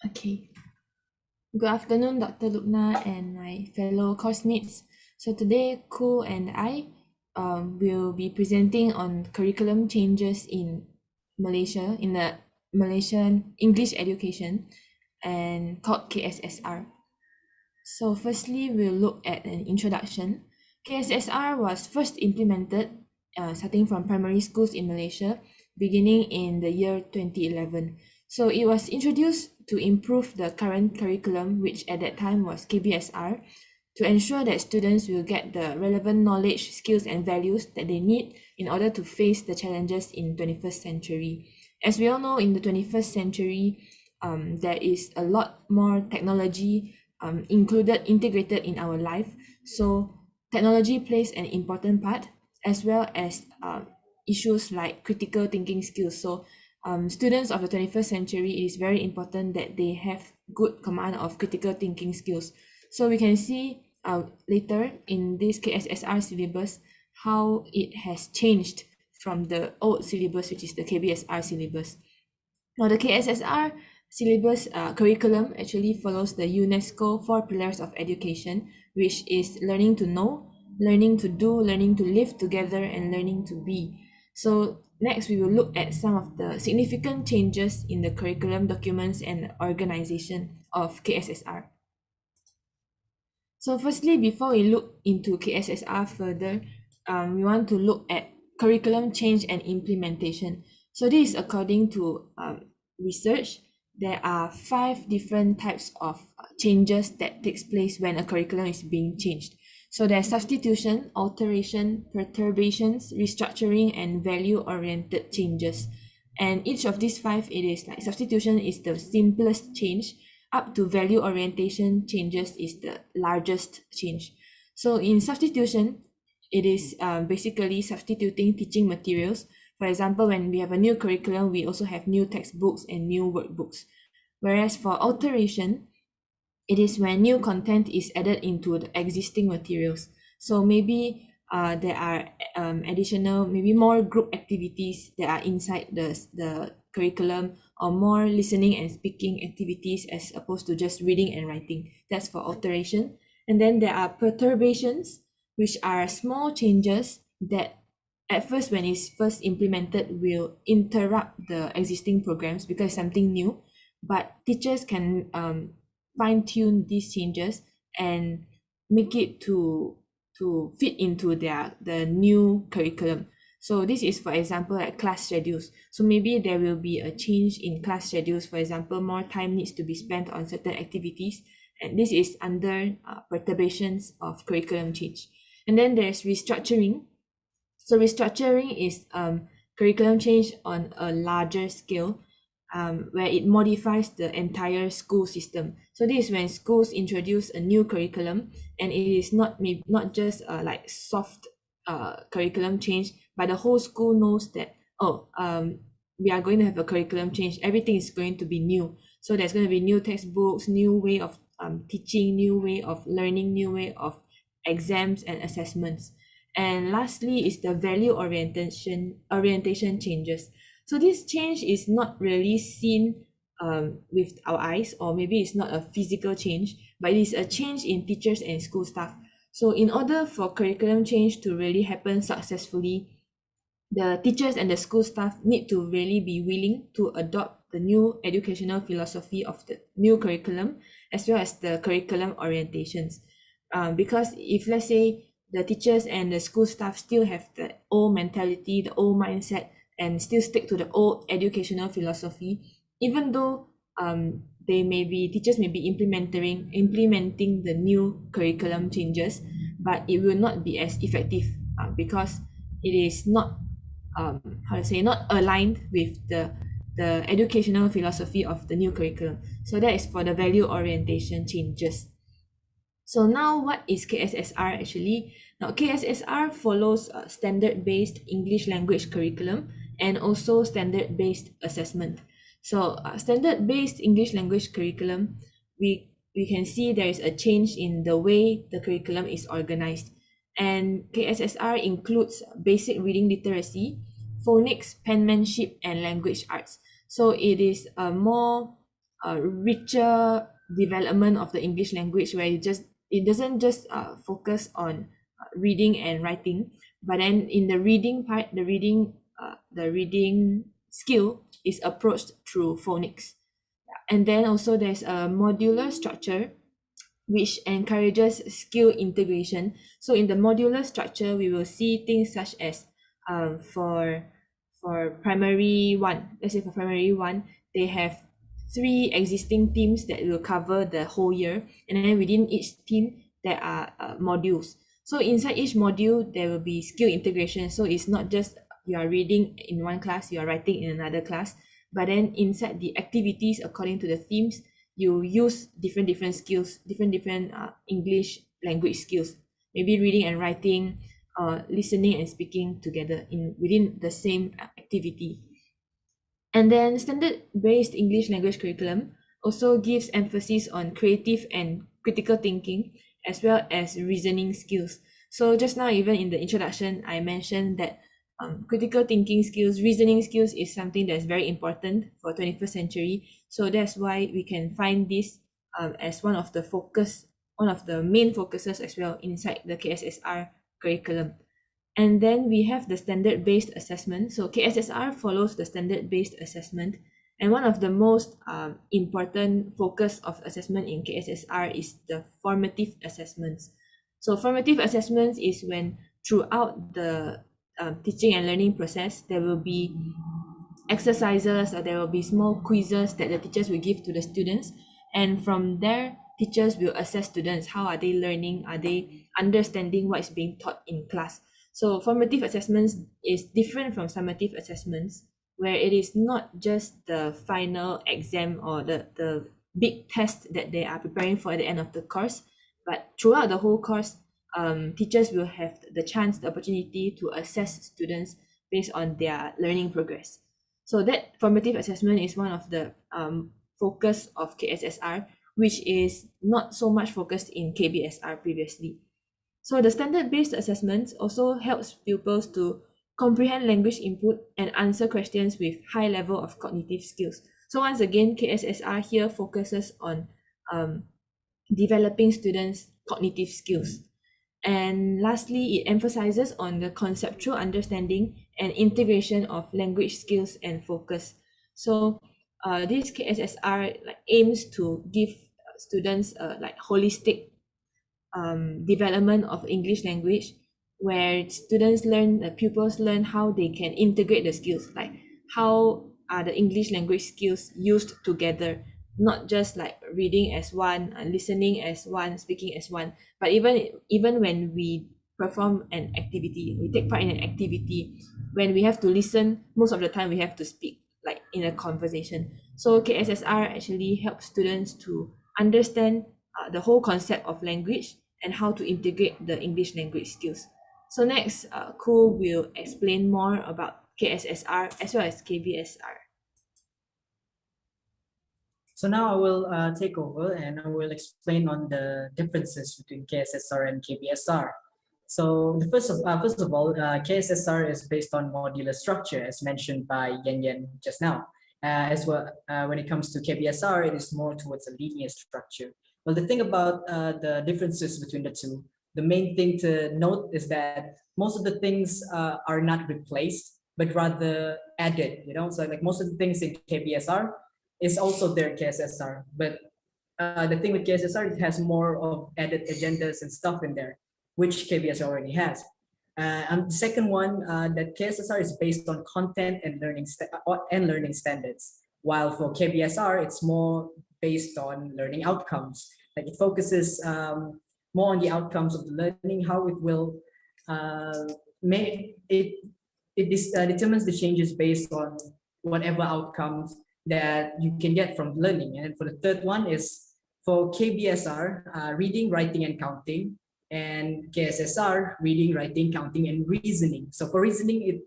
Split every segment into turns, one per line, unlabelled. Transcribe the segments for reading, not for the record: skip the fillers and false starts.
Okay. Good afternoon, Dr. Lubna and my fellow coursemates. So today, Ku and I will be presenting on curriculum changes in Malaysia, in the Malaysian English education, and called KSSR. So firstly, we'll look at an introduction. KSSR was first implemented starting from primary schools in Malaysia, beginning in the year 2011. So it was introduced to improve the current curriculum, which at that time was KBSR, to ensure that students will get the relevant knowledge, skills, and values that they need in order to face the challenges in 21st century. As we all know, in the 21st century, there is a lot more technology integrated in our life. So technology plays an important part, as well as issues like critical thinking skills. So students of the 21st century, it is very important that they have good command of critical thinking skills. So we can see later in this KSSR syllabus how it has changed from the old syllabus, which is the KBSR syllabus. Now, the KSSR syllabus curriculum actually follows the UNESCO 4 pillars of education, which is learning to know, learning to do, learning to live together, and learning to be. So next, we will look at some of the significant changes in the curriculum documents and organization of KSSR. So firstly, before we look into KSSR further, we want to look at curriculum change and implementation. So this is according to research. There are 5 different types of changes that takes place when a curriculum is being changed. So there's substitution, alteration, perturbations, restructuring, and value-oriented changes. And each of these 5, it is like substitution is the simplest change, up to value orientation changes is the largest change. So in substitution, it is basically substituting teaching materials. For example, when we have a new curriculum, we also have new textbooks and new workbooks. Whereas for alteration, it is when new content is added into the existing materials. So maybe there are additional, maybe more group activities that are inside the curriculum, or more listening and speaking activities as opposed to just reading and writing. That's for alteration. And then there are perturbations, which are small changes that at first, when it's first implemented, will interrupt the existing programs because it's something new. But teachers can fine tune these changes and make it to fit into the new curriculum. So this is, for example, like class schedules. So maybe there will be a change in class schedules. For example, more time needs to be spent on certain activities, and this is under perturbations of curriculum change. And then there's restructuring. So restructuring is curriculum change on a larger scale, where it modifies the entire school system. So this is when schools introduce a new curriculum, and it is not just like soft curriculum change, but the whole school knows that, we are going to have a curriculum change. Everything is going to be new. So there's going to be new textbooks, new way of teaching, new way of learning, new way of exams and assessments. And lastly is the value orientation changes. So this change is not really seen with our eyes, or maybe it's not a physical change, but it is a change in teachers and school staff. So in order for curriculum change to really happen successfully, the teachers and the school staff need to really be willing to adopt the new educational philosophy of the new curriculum, as well as the curriculum orientations. Because if, let's say, the teachers and the school staff still have the old mentality, the old mindset, and still stick to the old educational philosophy, even though teachers may be implementing the new curriculum changes, but it will not be as effective because it is not not aligned with the educational philosophy of the new curriculum. So that is for the value orientation changes. So now, what is KSSR actually? Now, KSSR follows a standard-based English language curriculum and also standard-based assessment. So standard-based English language curriculum, we can see there is a change in the way the curriculum is organized. And KSSR includes basic reading literacy, phonics, penmanship, and language arts. So it is a more richer development of the English language, where it doesn't just focus on reading and writing, but then in the reading part, the reading skill is approached through phonics. And then also there's a modular structure which encourages skill integration. So in the modular structure, we will see things such as for primary one, let's say for primary one, they have three existing themes that will cover the whole year, and then within each theme there are modules. So inside each module there will be skill integration. So it's not just you are reading in one class, you are writing in another class, but then inside the activities according to the themes, you use different skills, different English language skills, maybe reading and writing, listening and speaking together in within the same activity. And then standard-based English language curriculum also gives emphasis on creative and critical thinking, as well as reasoning skills. So just now, even in the introduction, I mentioned that critical thinking skills, reasoning skills is something that's very important for 21st century. So that's why we can find this as one of the main focuses as well inside the KSSR curriculum. And then we have the standard-based assessment. So KSSR follows the standard-based assessment. And one of the most important focus of assessment in KSSR is the formative assessments. So formative assessments is when throughout the teaching and learning process, there will be exercises, or there will be small quizzes that the teachers will give to the students. And from there, teachers will assess students. How are they learning? Are they understanding what is being taught in class? So formative assessments is different from summative assessments, where it is not just the final exam or the big test that they are preparing for at the end of the course, but throughout the whole course, teachers will have the chance, the opportunity to assess students based on their learning progress. So that formative assessment is one of the focus of KSSR, which is not so much focused in KBSR previously. So the standard-based assessments also helps pupils to comprehend language input and answer questions with high level of cognitive skills. So once again, KSSR here focuses on developing students' cognitive skills. And lastly, it emphasizes on the conceptual understanding and integration of language skills and focus. So this KSSR aims to give students like holistic development of English language, where students learn, the pupils learn how they can integrate the skills, like how are the English language skills used together, not just like reading as one, listening as one, speaking as one, but even when we perform an activity, we take part in an activity, when we have to listen, most of the time we have to speak like in a conversation. So KSSR actually helps students to understand the whole concept of language and how to integrate the English language skills. So next, Ku will explain more about KSSR as well as KBSR.
So now I will take over and I will explain on the differences between KSSR and KBSR. So first of all, KSSR is based on modular structure, as mentioned by Yen Yen just now. As well, when it comes to KBSR, it is more towards a linear structure. Well, the thing about the differences between the two, the main thing to note is that most of the things are not replaced, but rather added. You know, so like most of the things in KBSR is also there in KSSR, but the thing with KSSR, it has more of added agendas and stuff in there, which KBS already has. And the second one, that KSSR is based on content and learning standards, while for KBSR, it's more based on learning outcomes. Like it focuses more on the outcomes of the learning, how it will make it. Determines the changes based on whatever outcomes that you can get from learning. And for the third one is for KBSR, reading, writing, and counting, and KSSR, reading, writing, counting, and reasoning. So for reasoning, it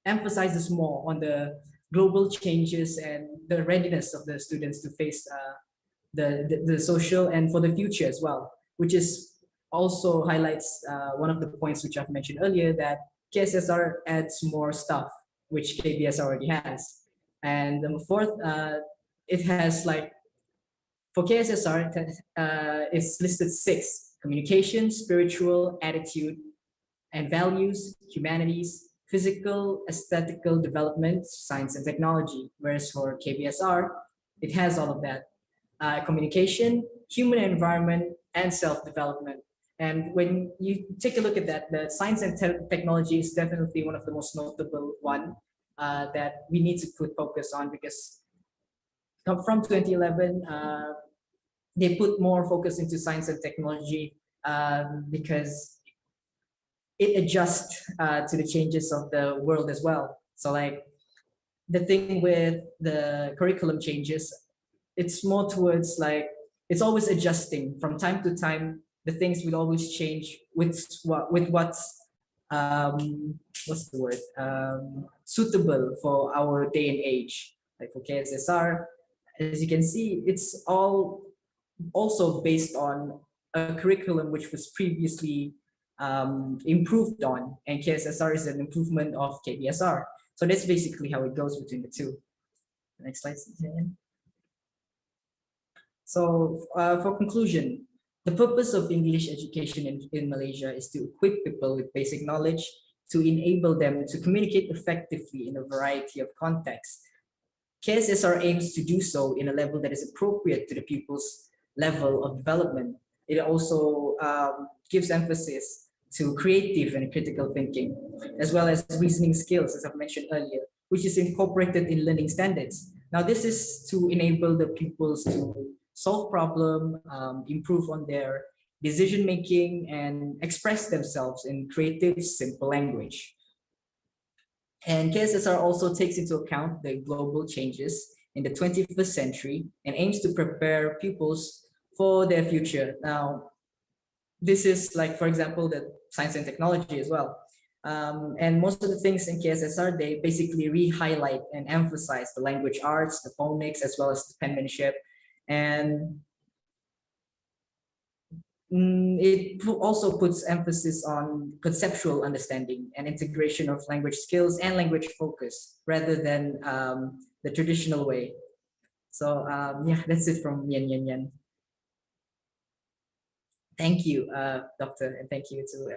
emphasizes more on the global changes and the readiness of the students to face the social and for the future as well, which is also highlights one of the points which I've mentioned earlier, that KSSR adds more stuff, which KBS already has. And the fourth, it has like For KSSR, it's listed six: communication, spiritual, attitude, and values, humanities, physical, aesthetical development, science and technology. Whereas for KBSR, it has all of that: communication, human environment, and self-development. And when you take a look at that, the science and technology is definitely one of the most notable one that we need to put focus on, because from 2011, they put more focus into science and technology because it adjusts to the changes of the world as well. So like the thing with the curriculum changes, it's more towards like it's always adjusting from time to time. The things will always change with what's the word, suitable for our day and age. Like for KSSR, as you can see, it's all also based on a curriculum which was previously improved on, and KSSR is an improvement of KBSR. So that's basically how it goes between the two. Next slide, Ian. So for conclusion, the purpose of English education in Malaysia is to equip people with basic knowledge to enable them to communicate effectively in a variety of contexts. KSSR aims to do so in a level that is appropriate to the pupil's level of development. It also gives emphasis to creative and critical thinking, as well as reasoning skills, as I've mentioned earlier, which is incorporated in learning standards. Now, this is to enable the pupils to solve problems, improve on their decision making, and express themselves in creative, simple language. And KSSR also takes into account the global changes in the 21st century and aims to prepare pupils for their future. Now, this is like, for example, the science and technology as well. And most of the things in KSSR, they basically re-highlight and emphasize the language arts, the phonics, as well as the penmanship. And it also puts emphasis on conceptual understanding and integration of language skills and language focus rather than the traditional way. So yeah, that's it from Yan Yan Yan. Thank you, Doctor, and thank you to